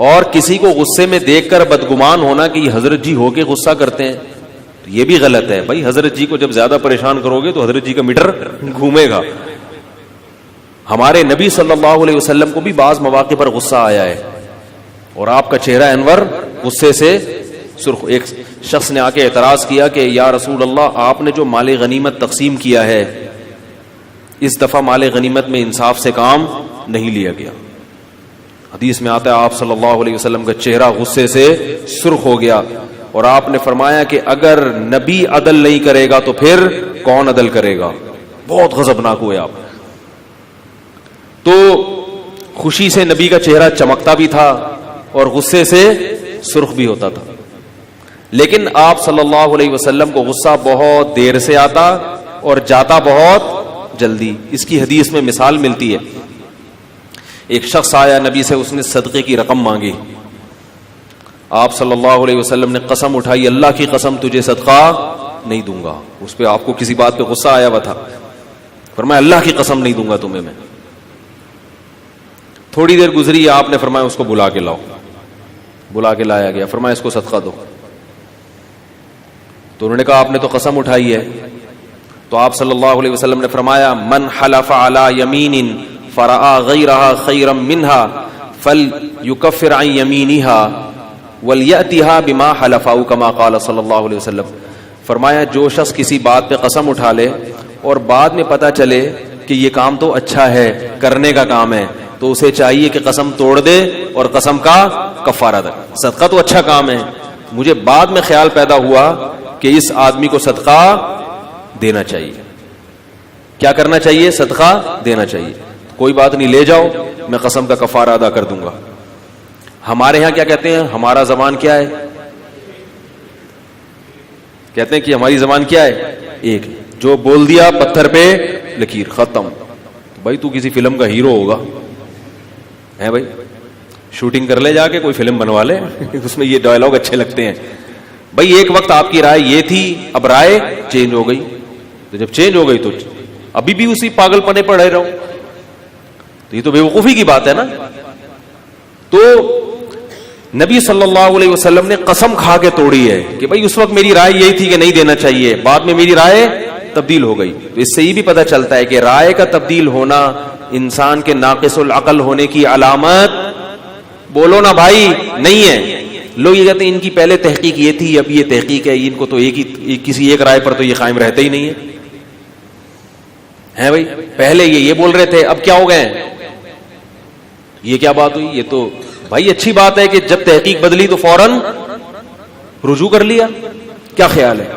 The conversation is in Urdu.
اور کسی کو غصے میں دیکھ کر بدگمان ہونا کہ یہ حضرت جی ہو کے غصہ کرتے ہیں، تو یہ بھی غلط ہے. بھائی حضرت جی کو جب زیادہ پریشان کرو گے تو حضرت جی کا میٹر گھومے گا. ہمارے نبی صلی اللہ علیہ وسلم کو بھی بعض مواقع پر غصہ آیا ہے اور آپ کا چہرہ انور غصے سے سرخ. ایک شخص نے آ کے اعتراض کیا کہ یا رسول اللہ، آپ نے جو مال غنیمت تقسیم کیا ہے اس دفعہ مال غنیمت میں انصاف سے کام نہیں لیا گیا. حدیث میں آتا ہے آپ صلی اللہ علیہ وسلم کا چہرہ غصے سے سرخ ہو گیا اور آپ نے فرمایا کہ اگر نبی عدل نہیں کرے گا تو پھر کون عدل کرے گا. بہت غضبناک ہوئے آپ. تو خوشی سے نبی کا چہرہ چمکتا بھی تھا اور غصے سے سرخ بھی ہوتا تھا، لیکن آپ صلی اللہ علیہ وسلم کو غصہ بہت دیر سے آتا اور جاتا بہت جلدی. اس کی حدیث میں مثال ملتی ہے. ایک شخص آیا نبی سے، اس نے صدقے کی رقم مانگی. آپ صلی اللہ علیہ وسلم نے قسم اٹھائی، اللہ کی قسم تجھے صدقہ نہیں دوں گا. اس پہ آپ کو کسی بات پہ غصہ آیا ہوا تھا. فرمایا اللہ کی قسم نہیں دوں گا تمہیں میں. تھوڑی دیر گزری، آپ نے فرمایا اس کو بلا کے لاؤ. بلا کے لایا گیا. فرمایا اس کو صدقہ دو. تو انہوں نے کہا آپ نے تو قسم اٹھائی ہے. تو آپ صلی اللہ علیہ وسلم نے فرمایا من حلف علی یمین فرآ غیرہا خیرا منہا فلیکفر عن یمینہا ولیأتہا بما حلفہ کما قال صلی اللہ علیہ وسلم. فرمایا جو شخص کسی بات پہ قسم اٹھا لے اور بعد میں پتہ چلے کہ یہ کام تو اچھا ہے، کرنے کا کام ہے، تو اسے چاہیے کہ قسم توڑ دے اور قسم کا کفارہ دے. صدقہ تو اچھا کام ہے، مجھے بعد میں خیال پیدا ہوا کہ اس آدمی کو صدقہ دینا چاہیے. کیا کرنا چاہیے؟ صدقہ دینا چاہیے. کوئی بات نہیں، لے جاؤ، میں قسم کا کفارہ ادا کر دوں گا. ہمارے ہاں کیا کہتے ہیں؟ ہمارا زبان کیا ہے؟ کہتے ہیں کہ ہماری زبان کیا ہے؟ ایک. جو بول دیا پتھر پہ لکیر، ختم. بھائی تو کسی فلم کا ہیرو ہوگا ہے بھائی، شوٹنگ کر لے جا کے، کوئی فلم بنوا لے اس میں یہ ڈائلاگ اچھے لگتے ہیں. بھائی ایک وقت آپ کی رائے یہ تھی، اب رائے چینج ہو گئی. تو جب چینج ہو گئی تو ابھی بھی اسی پاگل پنے پڑ رہے رہو، تو یہ تو بے وقوفی کی بات ہے نا. تو نبی صلی اللہ علیہ وسلم نے قسم کھا کے توڑی ہے کہ بھائی اس وقت میری رائے یہی تھی کہ نہیں دینا چاہیے، بعد میں میری رائے تبدیل ہو گئی. تو اس سے یہ بھی پتہ چلتا ہے کہ رائے کا تبدیل ہونا انسان کے ناقص العقل ہونے کی علامت بولو نا بھائی نہیں ہے. لوگ یہ کہتے ہیں ان کی پہلے تحقیق یہ تھی، اب یہ تحقیق ہے، ان کو تو ایک ہی کسی ایک رائے پر تو یہ قائم رہتا ہی نہیں ہے بھائی. پہلے یہ بول رہے تھے، اب کیا ہو گئے؟ یہ کیا بات ہوئی؟ یہ تو بھائی اچھی بات ہے کہ جب تحقیق بدلی تو فوراً رجوع کر لیا. کیا خیال ہے؟